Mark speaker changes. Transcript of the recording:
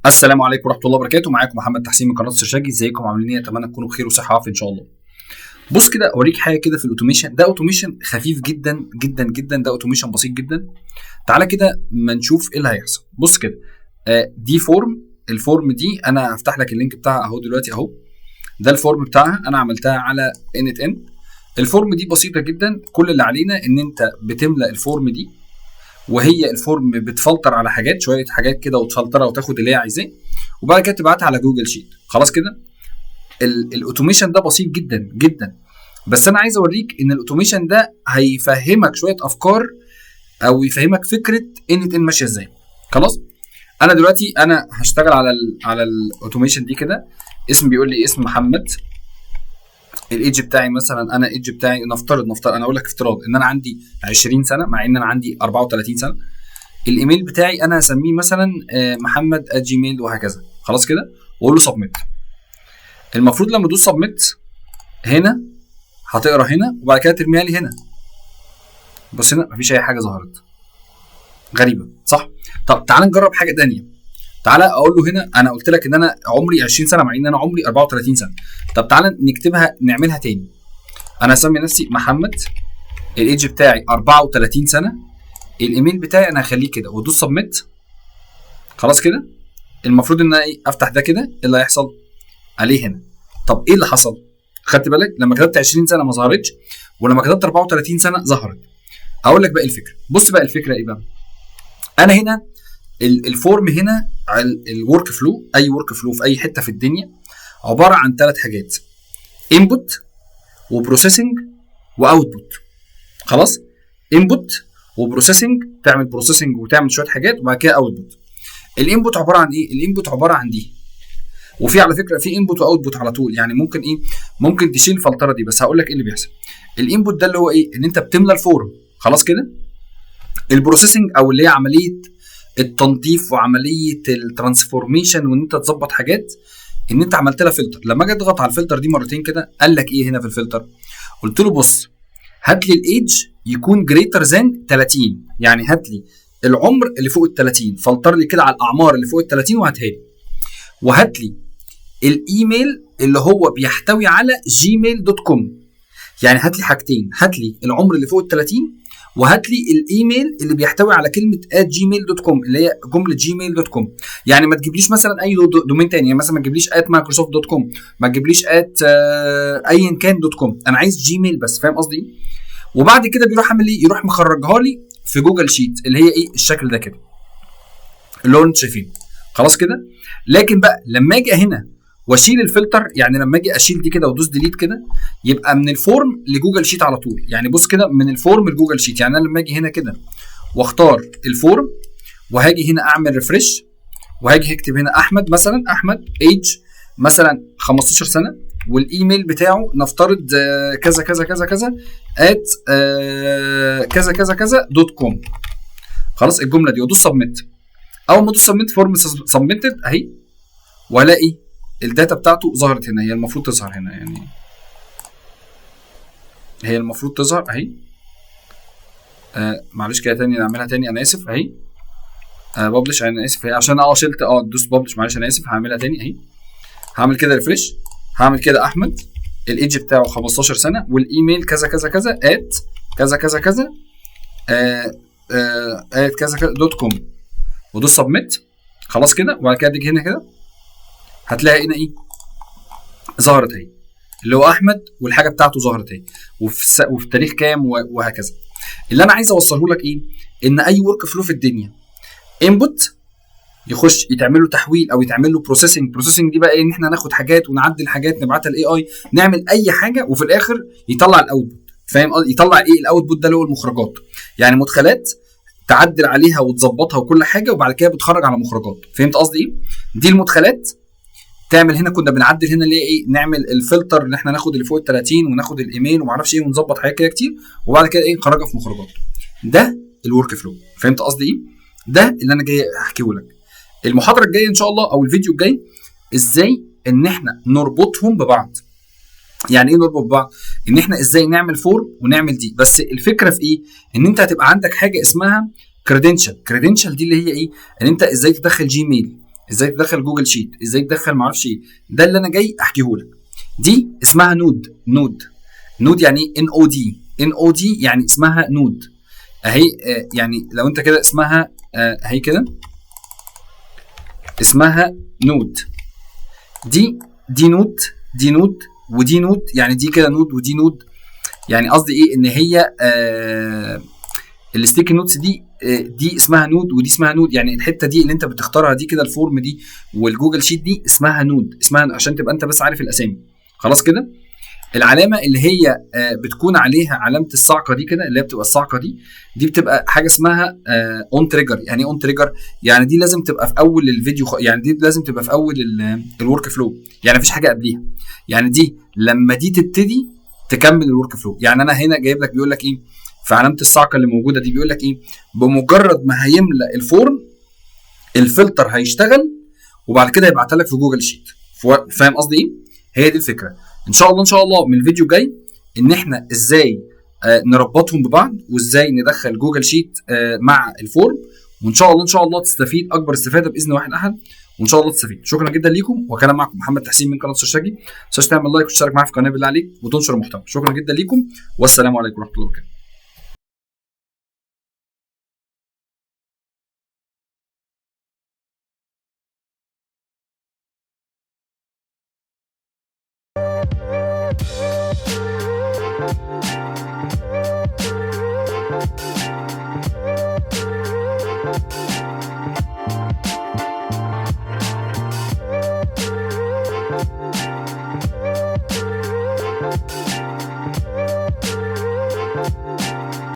Speaker 1: السلام عليكم ورحمه الله وبركاته. معاكم محمد تحسين من قناه السرشاجي. ازيكم عاملين ايه؟ اتمنى تكونوا بخير وصحه وعافيه ان شاء الله. بص كده اوريك حاجه كده في الاوتوميشن. ده اوتوميشن خفيف جدا جدا جدا، ده اوتوميشن بسيط جدا. تعالى كده ما نشوف ايه اللي هيحصل. بص كده دي فورم. الفورم دي انا هفتح لك اللينك بتاعها اهو دلوقتي اهو. ده الفورم بتاعها، انا عملتها على NetN. الفورم دي بسيطه جدا، كل اللي علينا ان انت بتملأ الفورم دي، وهي الفورم بتفلتر على حاجات، شويه حاجات كده، وتفلترها وتاخد اللي هي عايزاه، وبعد كده تبعتها على جوجل شيت. خلاص كده الاوتوميشن ده بسيط جدا جدا. بس انا عايز اوريك ان الاوتوميشن ده هيفهمك شويه افكار، او يفهمك فكره ان ماشيه ازاي. خلاص، انا دلوقتي انا هشتغل على الاوتوميشن دي كده. اسم بيقول لي اسم محمد. الايدج بتاعي مثلا، انا الايدج بتاعي نفترض انا اقول لك افتراض ان انا عندي 20 سنه مع ان انا عندي 34 سنه. الايميل بتاعي انا هسميه مثلا محمد@gmail وهكذا. خلاص كده، واقول له سبميت. المفروض لما ادوس سبميت هنا هتقرا هنا، وبعد كده ترميها لي هنا. بص هنا مفيش اي حاجه ظهرت، غريبه صح؟ طب تعال نجرب حاجه ثانيه. تعالى اقول له هنا انا قلت لك ان انا عمري 20 سنه مع ان انا عمري 34 سنه. طب تعالى نكتبها نعملها تاني. انا هسمي نفسي محمد، الايدج بتاعي 34 سنه، الايميل بتاعي انا هخليه كده، وادوس سبميت. خلاص كده، المفروض ان انا افتح ده كده. ايه اللي هيحصل عليه هنا؟ طب ايه اللي حصل؟ خدت بالك لما كتبت 20 سنه ما ظهرتش، ولما كتبت 34 سنه ظهرت. اقول لك بقى الفكره. بص بقى الفكره ايه بقى. انا هنا الفورم هنا، الورك فلو، اي ورك فلو في اي حته في الدنيا عباره عن 3 حاجات: انبوت وبروسيسنج واوتبوت. خلاص، انبوت وبروسيسنج، تعمل بروسيسنج وتعمل شويه حاجات، وبعد كده اوتبوت. الانبوت عباره عن ايه؟ الانبوت عباره عن دي، وفي على فكره في انبوت واوتبوت على طول. يعني ممكن ايه، ممكن تشيل الفلتره دي، بس هقول لك ايه اللي بيحصل. الانبوت ده اللي هو ايه؟ ان انت بتملى الفورم. خلاص كده. البروسيسنج او اللي هي عمليه التنظيف وعمليه الترانسفورميشن، وان انت تظبط حاجات، ان انت عملت لها فلتر. لما اجي اضغط على الفلتر دي مرتين كده، قال لك ايه هنا في الفلتر؟ قلت له بص، هات لي الايدج يكون جريتر ذان 30، يعني هات لي العمر اللي فوق ال 30، فلتر لي كده على الاعمار اللي فوق ال 30 وهاتها لي. وهات لي الايميل اللي هو بيحتوي على gmail.com. يعني هات لي حاجتين، هات لي العمر اللي فوق ال 30، وهات لي الايميل اللي بيحتوي على كلمه @gmail.com اللي هي جمله gmail.com. يعني ما تجيبليش مثلا اي دومين تاني، يعني مثلا ما تجيبليش @microsoft.com، ما تجيبليش ايا كان .com. انا عايز جيميل بس. فاهم قصدي؟ وبعد كده بيروح عامل ايه؟ يروح مخرجها لي في جوجل شيت اللي هي ايه؟ الشكل ده كده اللي هو انتوا شايفينه. خلاص كده. لكن بقى لما اجي هنا واشيل الفلتر، يعني لما اجي اشيل دي كده وادوس ديليت كده، يبقى من الفورم لجوجل شيت على طول. يعني بص كده، من الفورم لجوجل شيت. يعني انا لما اجي هنا كده واختار الفورم، وهاجي هنا اعمل ريفرش، وهاجي هكتب هنا احمد مثلا، احمد ايج مثلا 15 سنه، والايميل بتاعه نفترض كذا كذا كذا كذا كذا كذا كذا .com. خلاص الجمله دي، وادوس سبميت. اول ما ادوس سبميت، فورم سبميتد اهي، والاقي الداتا بتاعته ظهرت هنا. هي المفروض تظهر هنا، يعني هي المفروض تظهر اهي. معلش كده تاني نعملها تاني، انا اسف اهي. ببلش، انا اسف اهي عشان شلت دوس ببلش، معلش انا اسف. هعملها تاني اهي. هعمل كده ريفريش، هعمل كده احمد، الايدج بتاعه 15 سنه، والايميل كذا كذا كذا كذا كذا كذا كذا كذا .com، ودوس سبميت. خلاص كده. وبعد كده تيجي هنا كده هتلاقي هنا ايه؟ ظهرت اهي، اللي هو احمد، والحاجه بتاعته ظهرت اهي، وفي تاريخ كام وهكذا. اللي انا عايز اوصله لك ايه؟ ان اي ورك فلو في الدنيا انبوت يخش يتعمل له تحويل او يتعمل له بروسيسنج دي بقى ايه؟ ان احنا ناخد حاجات ونعدل حاجات، نبعتها للاي اي، نعمل اي حاجه، وفي الاخر يطلع الاوتبوت. فاهم؟ يطلع ايه الاوتبوت ده؟ اللي هو المخرجات، يعني مدخلات تعدل عليها وتظبطها وكل حاجه، وبعد كده بتخرج على مخرجات. فهمت قصدي ايه؟ دي المدخلات. تعمل هنا، كنا بنعدل هنا اللي هي ايه؟ نعمل الفلتر ان احنا ناخد اللي فوق ال 30 وناخد الايميل وما اعرفش ايه، ونظبط حاجات كده كتير، وبعد كده ايه؟ نخرجها في مخرجات. ده الورك فلو. فهمت قصدي ايه؟ ده اللي انا جاي احكيه لك. المحاضره الجايه ان شاء الله او الفيديو الجاي، ازاي ان احنا نربطهم ببعض. يعني ايه نربط ببعض؟ ان احنا ازاي نعمل فورم ونعمل دي. بس الفكره في ايه؟ ان انت هتبقى عندك حاجه اسمها كريدنشال. دي اللي هي ايه؟ ان انت ازاي تدخل جيميل، ازاي تدخل جوجل شيت، ازاي تدخل معرفش ايه. ده اللي انا جاي احكيه لك. دي اسمها نود يعني ان او دي، ان او دي يعني اسمها نود اهي. يعني لو انت كده اسمها اهي كده اسمها نود. دي نود ودي نود، يعني دي كده نود ودي نود. يعني قصدي ايه، ان هي الستيكي نوتس دي دي اسمها نود ودي اسمها نود. يعني الحته دي اللي انت بتختارها دي كده، الفورم دي والجوجل شيت دي اسمها نود، اسمها عشان تبقى انت بس عارف الاسامي. خلاص كده. العلامه اللي هي بتكون عليها علامه الصعقه دي كده، اللي هي بتبقى الصعقه دي بتبقى حاجه اسمها اون تريجر. يعني ايه اون تريجر؟ يعني دي لازم تبقى في اول الفيديو، يعني دي لازم تبقى في اول الورك فلو، يعني مفيش حاجه قبليها. يعني دي لما دي تبتدي تكمل الورك فلو. يعني انا هنا جايب لك بيقول لك ايه في علامه الصعقه اللي موجوده دي، بيقول لك ايه، بمجرد ما هيملأ الفورم الفلتر هيشتغل وبعد كده يبعتها لك في جوجل شيت. فاهم قصدي ايه؟ هي دي الفكره. ان شاء الله من الفيديو جاي ان احنا ازاي نربطهم ببعض، وازاي ندخل جوجل شيت مع الفورم. وان شاء الله تستفيد اكبر استفاده باذن واحد احد، وان شاء الله تستفيد. شكرا جدا ليكم، وكان معكم محمد تحسين من قناه سرشاجي. تعمل لايك وتشترك معايا في القناه بالله عليك وتنشر المحتوى. شكرا جدا ليكم، والسلام عليكم ورحمه الله وبركاته.